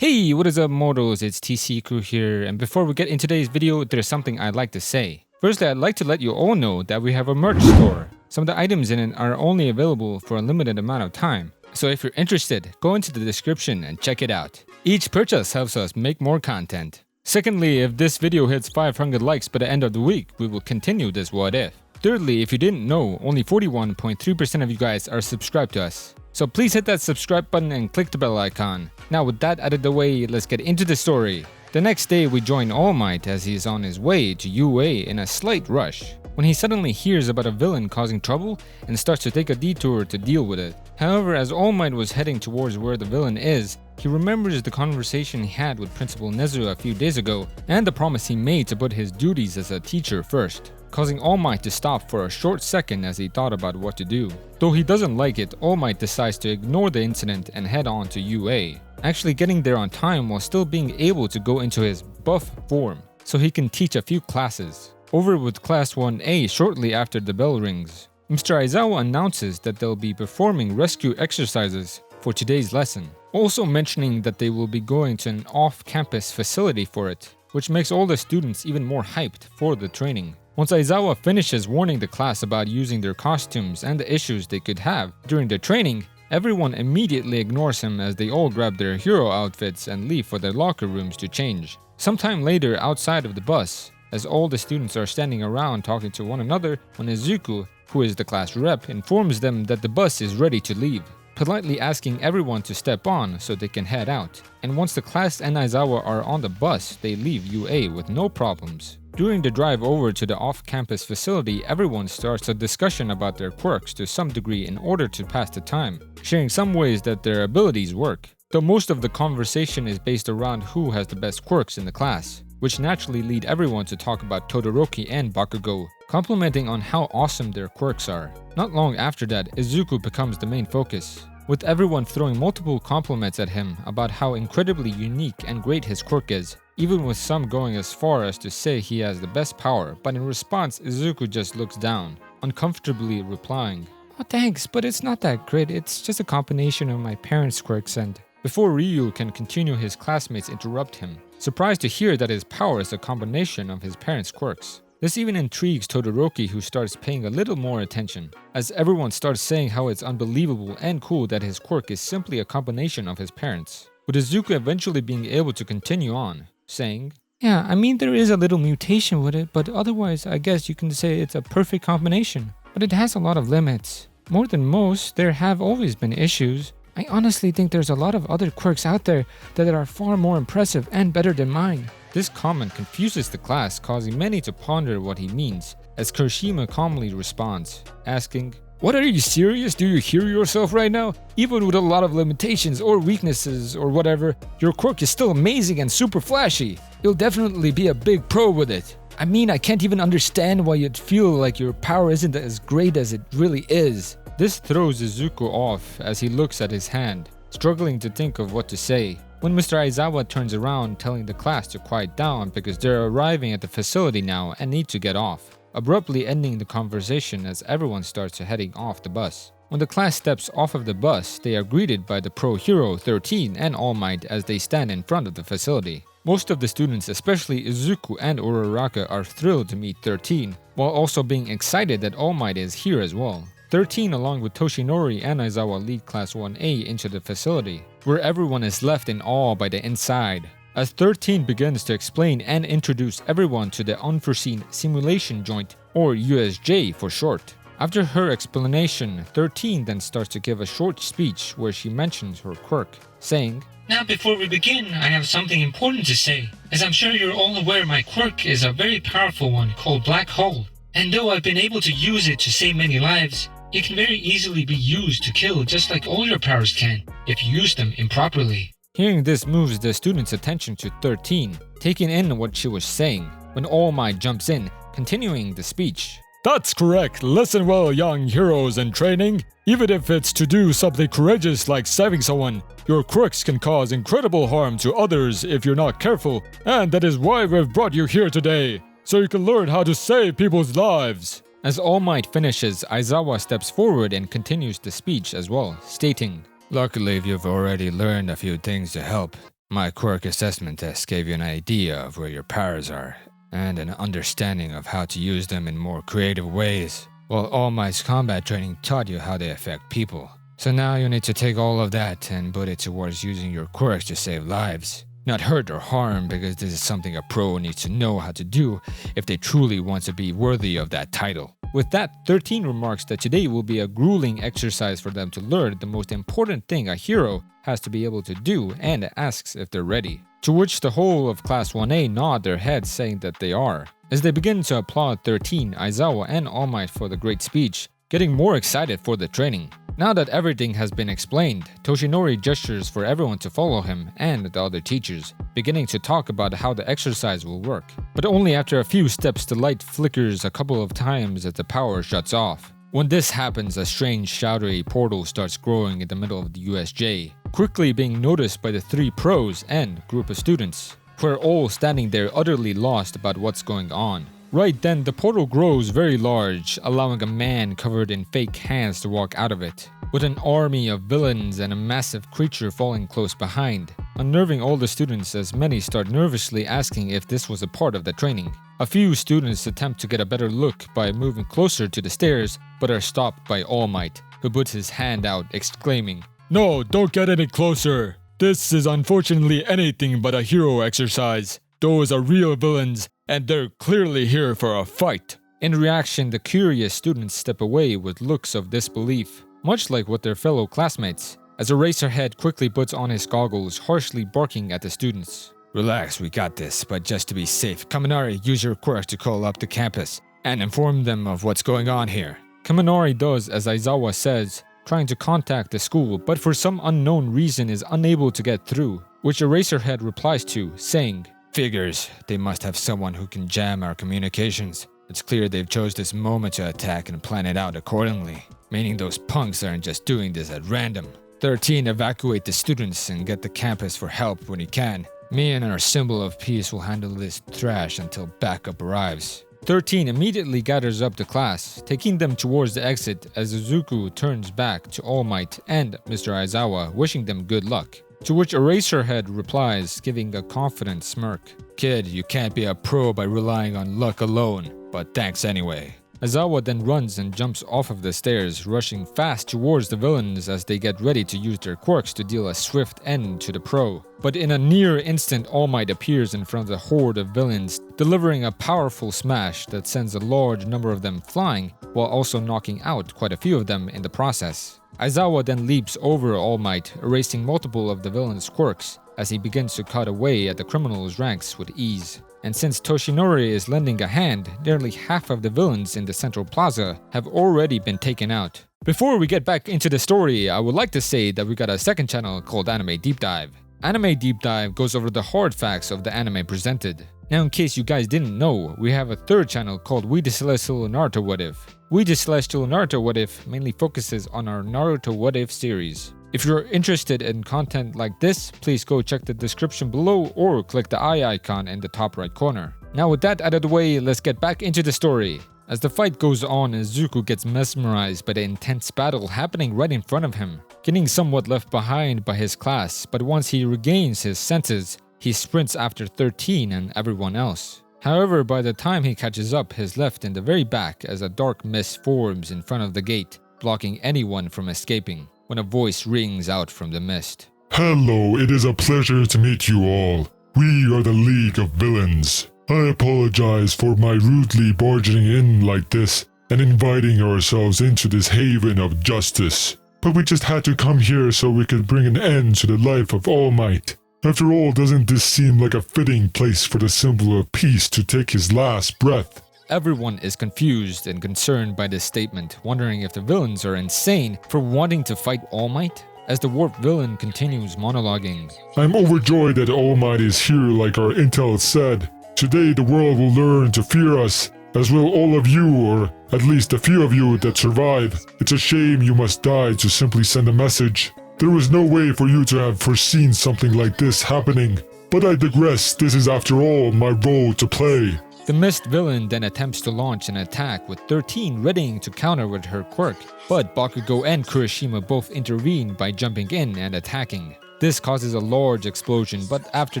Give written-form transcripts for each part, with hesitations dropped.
Hey, what is up mortals, it's TCCrew here, and before we get into today's video, there's something I'd like to say. Firstly, I'd like to let you all know that we have a merch store. Some of the items in it are only available for a limited amount of time, so if you're interested, go into the description and check it out. Each purchase helps us make more content. Secondly, if this video hits 500 likes by the end of the week, we will continue this what if. Thirdly, if you didn't know, only 41.3% of you guys are subscribed to us. So please hit that subscribe button and click the bell icon. Now with that out of the way, let's get into the story. The next day we join All Might as he is on his way to UA in a slight rush, when he suddenly hears about a villain causing trouble and starts to take a detour to deal with it. However, as All Might was heading towards where the villain is, he remembers the conversation he had with Principal Nezu a few days ago and the promise he made to put his duties as a teacher first, causing All Might to stop for a short second as he thought about what to do. Though he doesn't like it, All Might decides to ignore the incident and head on to UA, actually getting there on time while still being able to go into his buff form so he can teach a few classes. Over with Class 1A shortly after the bell rings, Mr. Aizawa announces that they'll be performing rescue exercises for today's lesson, also mentioning that they will be going to an off-campus facility for it, which makes all the students even more hyped for the training. Once Aizawa finishes warning the class about using their costumes and the issues they could have during their training, everyone immediately ignores him as they all grab their hero outfits and leave for their locker rooms to change. Sometime later, outside of the bus, as all the students are standing around talking to one another, when Izuku, who is the class rep, informs them that the bus is ready to leave, politely asking everyone to step on so they can head out. And once the class and Aizawa are on the bus, they leave UA with no problems. During the drive over to the off-campus facility, everyone starts a discussion about their quirks to some degree in order to pass the time, sharing some ways that their abilities work. Though most of the conversation is based around who has the best quirks in the class, which naturally lead everyone to talk about Todoroki and Bakugo, complimenting on how awesome their quirks are. Not long after that, Izuku becomes the main focus, with everyone throwing multiple compliments at him about how incredibly unique and great his quirk is, even with some going as far as to say he has the best power, but in response Izuku just looks down, uncomfortably replying, "Oh thanks, but it's not that great, it's just a combination of my parents' quirks and..." Before Ryu can continue, his classmates interrupt him, surprised to hear that his power is a combination of his parents' quirks. This even intrigues Todoroki, who starts paying a little more attention, as everyone starts saying how it's unbelievable and cool that his quirk is simply a combination of his parents, with Izuku eventually being able to continue on, saying, "Yeah, I mean there is a little mutation with it, but otherwise I guess you can say it's a perfect combination. But it has a lot of limits. More than most, there have always been issues. I honestly think there's a lot of other quirks out there that are far more impressive and better than mine." This comment confuses the class, causing many to ponder what he means, as Kirishima calmly responds, asking, "What, are you serious? Do you hear yourself right now? Even with a lot of limitations or weaknesses or whatever, your quirk is still amazing and super flashy. You'll definitely be a big pro with it. I mean, I can't even understand why you'd feel like your power isn't as great as it really is." This throws Izuku off as he looks at his hand, struggling to think of what to say, when Mr. Aizawa turns around telling the class to quiet down because they're arriving at the facility now and need to get off, abruptly ending the conversation as everyone starts heading off the bus. When the class steps off of the bus, they are greeted by the pro hero 13 and All Might as they stand in front of the facility. Most of the students, especially Izuku and Uraraka, are thrilled to meet 13, while also being excited that All Might is here as well. 13 along with Toshinori and Aizawa lead Class 1A into the facility, where everyone is left in awe by the inside, as 13 begins to explain and introduce everyone to the unforeseen simulation joint, or USJ for short. After her explanation, 13 then starts to give a short speech where she mentions her quirk, saying, "Now before we begin, I have something important to say. As I'm sure you're all aware, my quirk is a very powerful one called Black Hole. And though I've been able to use it to save many lives, it can very easily be used to kill just like all your powers can, if you use them improperly." Hearing this moves the students' attention to 13, taking in what she was saying, when All Might jumps in, continuing the speech. "That's correct. Listen well, young heroes in training. Even if it's to do something courageous like saving someone, your quirks can cause incredible harm to others if you're not careful, and that is why we've brought you here today, so you can learn how to save people's lives." As All Might finishes, Aizawa steps forward and continues the speech as well, stating, "Luckily you've already learned a few things to help. My quirk assessment test gave you an idea of where your powers are, and an understanding of how to use them in more creative ways, while All Might's combat training taught you how they affect people. So now you need to take all of that and put it towards using your quirks to save lives. Not hurt or harm, because this is something a pro needs to know how to do if they truly want to be worthy of that title. With that, 13 remarks that today will be a grueling exercise for them to learn the most important thing a hero has to be able to do, and asks if they're ready. To which the whole of Class 1A nod their heads saying that they are. As they begin to applaud 13, Aizawa and All Might for the great speech, getting more excited for the training. Now that everything has been explained, Toshinori gestures for everyone to follow him and the other teachers, beginning to talk about how the exercise will work. But only after a few steps the light flickers a couple of times as the power shuts off. When this happens, a strange shadowy portal starts growing in the middle of the USJ, quickly being noticed by the 3 pros and group of students, who are all standing there utterly lost about what's going on. Right then, the portal grows very large, allowing a man covered in fake hands to walk out of it, with an army of villains and a massive creature falling close behind, unnerving all the students as many start nervously asking if this was a part of the training. A few students attempt to get a better look by moving closer to the stairs, but are stopped by All Might, who puts his hand out, exclaiming, No, don't get any closer. This is unfortunately anything but a hero exercise. Those are real villains, and they're clearly here for a fight. In reaction, the curious students step away with looks of disbelief, much like with their fellow classmates, as Eraserhead quickly puts on his goggles, harshly barking at the students. Relax, we got this, but just to be safe, Kaminari, use your quirk to call up the campus and inform them of what's going on here. Kaminari does as Aizawa says, trying to contact the school, but for some unknown reason is unable to get through, which Eraserhead replies to, saying, Figures, they must have someone who can jam our communications. It's clear they've chose this moment to attack and plan it out accordingly, meaning those punks aren't just doing this at random. 13, evacuate the students and get the campus for help when you can. Me and our symbol of peace will handle this trash until backup arrives. 13 immediately gathers up the class, taking them towards the exit as Izuku turns back to All Might and Mr. Aizawa, wishing them good luck. To which Eraserhead replies, giving a confident smirk. Kid, you can't be a pro by relying on luck alone, but thanks anyway. Aizawa then runs and jumps off of the stairs, rushing fast towards the villains as they get ready to use their quirks to deal a swift end to the pro. But in a near instant, All Might appears in front of the horde of villains, delivering a powerful smash that sends a large number of them flying, while also knocking out quite a few of them in the process. Aizawa then leaps over All Might, erasing multiple of the villains' quirks, as he begins to cut away at the criminals' ranks with ease. And since Toshinori is lending a hand, nearly half of the villains in the central plaza have already been taken out. Before we get back into the story, I would like to say that we got a second channel called Anime Deep Dive. Anime Deep Dive goes over the hard facts of the anime presented. Now, in case you guys didn't know, we have a third channel called We the Celestial Naruto What If. We the Celestial Naruto What If mainly focuses on our Naruto What If series. If you're interested in content like this, please go check the description below or click the eye icon in the top right corner. Now with that out of the way, let's get back into the story. As the fight goes on, Izuku gets mesmerized by the intense battle happening right in front of him, getting somewhat left behind by his class, but once he regains his senses, he sprints after 13 and everyone else. However, by the time he catches up, he's left in the very back as a dark mist forms in front of the gate, blocking anyone from escaping, when a voice rings out from the mist. Hello, it is a pleasure to meet you all. We are the League of Villains. I apologize for my rudely barging in like this and inviting ourselves into this haven of justice. But we just had to come here so we could bring an end to the life of All Might. After all, doesn't this seem like a fitting place for the symbol of peace to take his last breath? Everyone is confused and concerned by this statement, wondering if the villains are insane for wanting to fight All Might. As the warped villain continues monologuing. I'm overjoyed that All Might is here like our intel said. Today the world will learn to fear us, as will all of you, or at least a few of you that survive. It's a shame you must die to simply send a message. There was no way for you to have foreseen something like this happening. But I digress, this is after all my role to play. The mist villain then attempts to launch an attack with 13 readying to counter with her quirk, but Bakugo and Kurashima both intervene by jumping in and attacking. This causes a large explosion, but after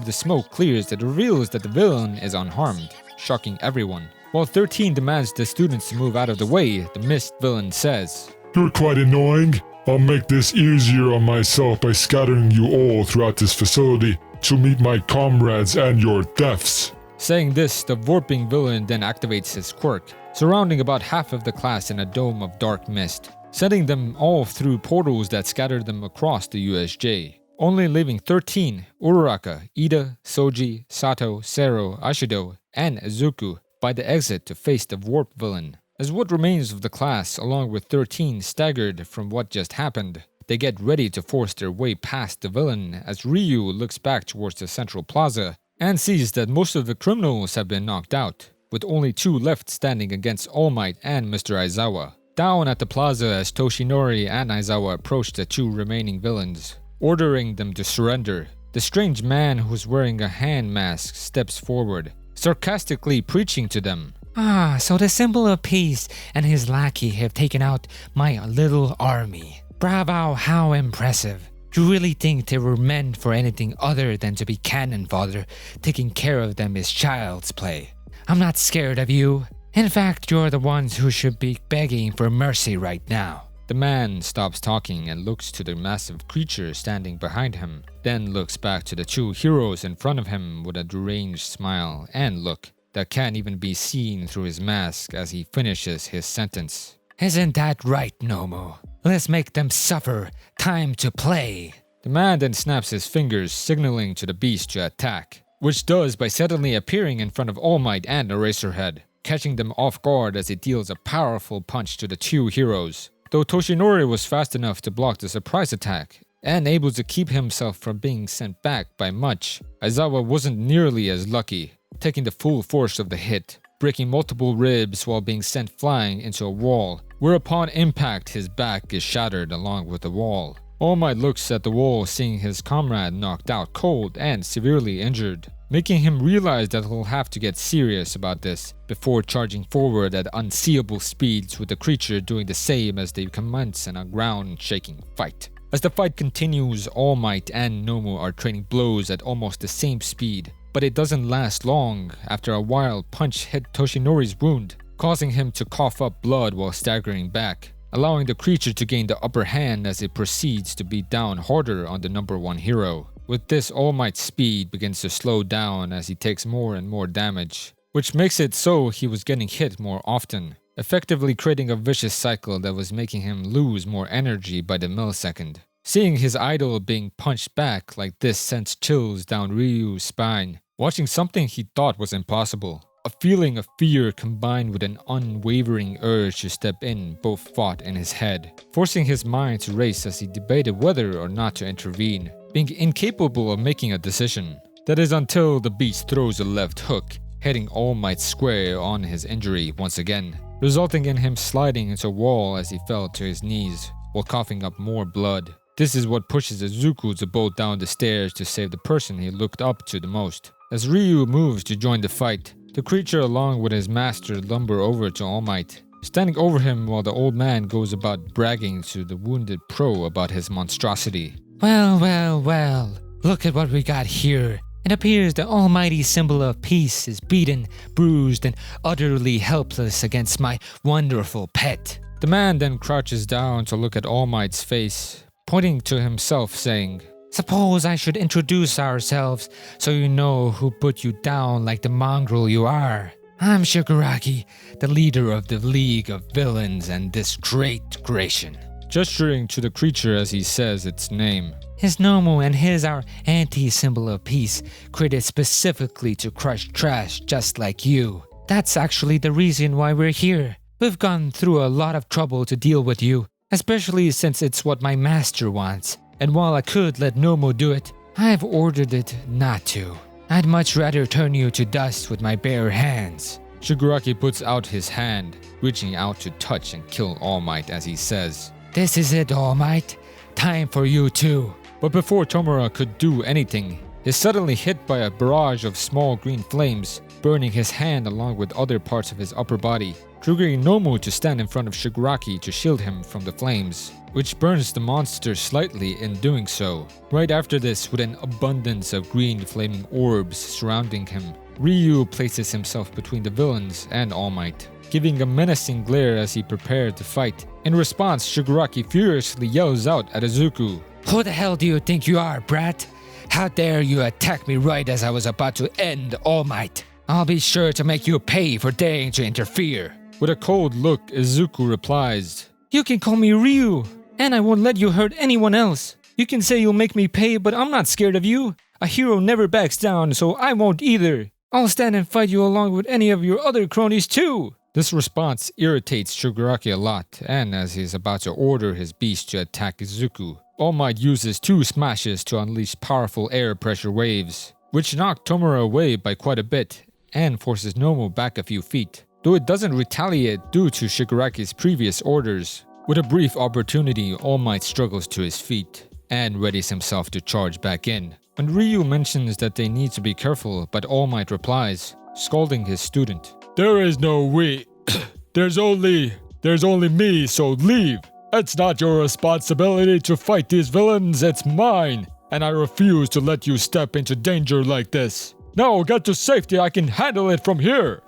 the smoke clears, it reveals that the villain is unharmed, shocking everyone. While 13 demands the students to move out of the way, the mist villain says, You're quite annoying. I'll make this easier on myself by scattering you all throughout this facility to meet my comrades and your deaths. Saying this, the warping villain then activates his quirk, surrounding about half of the class in a dome of dark mist, sending them all through portals that scatter them across the USJ, only leaving 13, Uraraka, Ida, Soji, Sato, Sero, Ashido, and Izuku, by the exit to face the warp villain. As what remains of the class, along with 13 staggered from what just happened, they get ready to force their way past the villain as Ryu looks back towards the central plaza and sees that most of the criminals have been knocked out, with only 2 left standing against All Might and Mr. Aizawa. Down at the plaza as Toshinori and Aizawa approach the 2 remaining villains, ordering them to surrender, the strange man who's wearing a hand mask steps forward, sarcastically preaching to them. Ah, so the symbol of peace and his lackey have taken out my little army. Bravo, how impressive. You really think they were meant for anything other than to be cannon fodder? Taking care of them is child's play. I'm not scared of you. In fact, you're the ones who should be begging for mercy right now. The man stops talking and looks to the massive creature standing behind him, then looks back to the 2 heroes in front of him with a deranged smile and look that can't even be seen through his mask as he finishes his sentence. Isn't that right, Nomu? Let's make them suffer. Time to play. The man then snaps his fingers, signaling to the beast to attack, which does by suddenly appearing in front of All Might and Eraserhead, catching them off guard as it deals a powerful punch to the 2 heroes. Though Toshinori was fast enough to block the surprise attack and able to keep himself from being sent back by much, Aizawa wasn't nearly as lucky, taking the full force of the hit, breaking multiple ribs while being sent flying into a wall, where upon impact his back is shattered along with the wall. All Might looks at the wall, seeing his comrade knocked out cold and severely injured, making him realize that he'll have to get serious about this before charging forward at unseeable speeds, with the creature doing the same as they commence in a ground-shaking fight. As the fight continues, All Might and Nomu are trading blows at almost the same speed, but it doesn't last long. After a wild punch hit Toshinori's wound, causing him to cough up blood while staggering back, allowing the creature to gain the upper hand as it proceeds to beat down harder on the number 1 hero. With this, All Might's speed begins to slow down as he takes more and more damage, which makes it so he was getting hit more often, effectively creating a vicious cycle that was making him lose more energy by the millisecond. Seeing his idol being punched back like this sends chills down Ryu's spine, watching something he thought was impossible. A feeling of fear combined with an unwavering urge to step in both fought in his head, forcing his mind to race as he debated whether or not to intervene, being incapable of making a decision. That is until the beast throws a left hook, hitting All Might square on his injury once again, resulting in him sliding into a wall as he fell to his knees, while coughing up more blood. This is what pushes Izuku to bolt down the stairs to save the person he looked up to the most. As Ryu moves to join the fight, the creature along with his master lumber over to All Might, standing over him while the old man goes about bragging to the wounded pro about his monstrosity. Well, well, well. Look at what we got here. It appears the almighty symbol of peace is beaten, bruised, and utterly helpless against my wonderful pet. The man then crouches down to look at All Might's face, pointing to himself saying, Suppose I should introduce ourselves so you know who put you down like the mongrel you are. I'm Shigaraki, the leader of the League of Villains and this great creation. Gesturing to the creature as he says its name. His Nomu and his our anti-symbol of peace, created specifically to crush trash just like you. That's actually the reason why we're here. We've gone through a lot of trouble to deal with you, especially since it's what my master wants. And while I could let Nomu do it, I've ordered it not to. I'd much rather turn you to dust with my bare hands. Shigaraki puts out his hand, reaching out to touch and kill All Might as he says, This is it, All Might. Time for you too. But before Tomura could do anything, he's suddenly hit by a barrage of small green flames, burning his hand along with other parts of his upper body, triggering Nomu to stand in front of Shigaraki to shield him from the flames. which burns the monster slightly in doing so. Right after this, with an abundance of green flaming orbs surrounding him, Ryu places himself between the villains and All Might, giving a menacing glare as he prepared to fight. In response, Shigaraki furiously yells out at Izuku, Who the hell do you think you are, brat? How dare you attack me right as I was about to end All Might? I'll be sure to make you pay for daring to interfere. With a cold look, Izuku replies, You can call me Ryu, and I won't let you hurt anyone else. You can say you'll make me pay, but I'm not scared of you. A hero never backs down, so I won't either. I'll stand and fight you along with any of your other cronies too. This response irritates Shigaraki a lot, and as he is about to order his beast to attack Izuku, All Might uses 2 smashes to unleash powerful air pressure waves, which knock Tomura away by quite a bit and forces Nomu back a few feet, though it doesn't retaliate due to Shigaraki's previous orders. With a brief opportunity, All Might struggles to his feet and readies himself to charge back in. When Ryu mentions that they need to be careful, but All Might replies, scolding his student, There is no we. There's only me, so leave. It's not your responsibility to fight these villains, it's mine. And I refuse to let you step into danger like this. Now get to safety, I can handle it from here.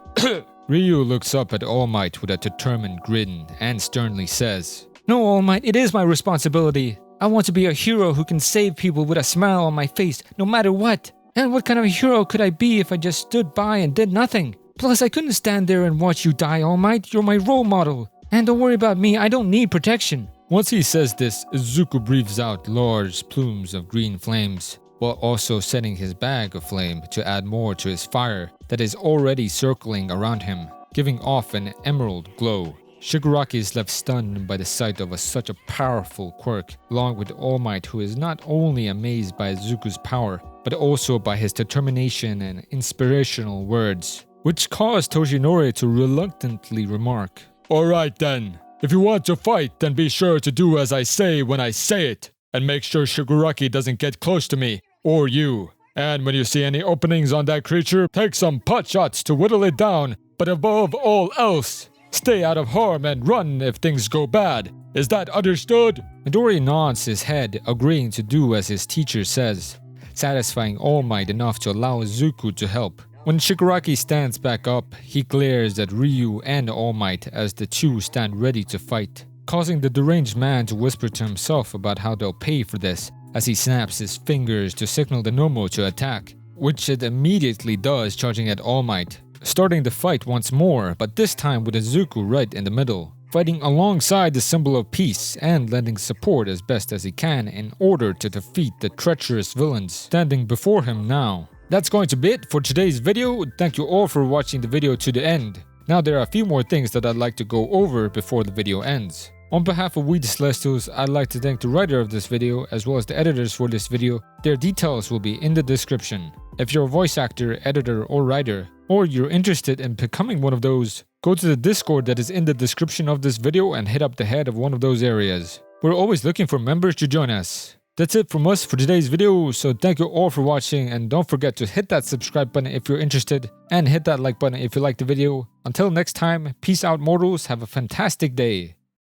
Ryu looks up at All Might with a determined grin and sternly says, No, All Might, it is my responsibility. I want to be a hero who can save people with a smile on my face, no matter what. And what kind of a hero could I be if I just stood by and did nothing? Plus, I couldn't stand there and watch you die, All Might. You're my role model. And don't worry about me, I don't need protection. Once he says this, Izuku breathes out large plumes of green flames, while also setting his bag of flame to add more to his fire that is already circling around him, giving off an emerald glow. Shigaraki is left stunned by the sight of such a powerful quirk, along with All Might, who is not only amazed by Izuku's power, but also by his determination and inspirational words, which caused Toshinori to reluctantly remark, Alright then. If you want to fight, then be sure to do as I say when I say it. And make sure Shigaraki doesn't get close to me, or you. And when you see any openings on that creature, take some pot shots to whittle it down. But above all else, stay out of harm and run if things go bad. Is that understood? Midori nods his head, agreeing to do as his teacher says, satisfying All Might enough to allow Izuku to help. When Shigaraki stands back up, he glares at Ryu and All Might as the two stand ready to fight, causing the deranged man to whisper to himself about how they'll pay for this as he snaps his fingers to signal the Nomo to attack, which it immediately does, charging at All Might, starting the fight once more, but this time with Izuku right in the middle, fighting alongside the symbol of peace and lending support as best as he can in order to defeat the treacherous villains standing before him now. That's going to be it for today's video. Thank you all for watching the video to the end. Now there are a few more things that I'd like to go over before the video ends. On behalf of We the Celestials, I'd like to thank the writer of this video as well as the editors for this video. Their details will be in the description. If you're a voice actor, editor, or writer, or you're interested in becoming one of those, go to the Discord that is in the description of this video and hit up the head of one of those areas. We're always looking for members to join us. That's it from us for today's video, so thank you all for watching, and don't forget to hit that subscribe button if you're interested, and hit that like button if you liked the video. Until next time, peace out mortals, have a fantastic day.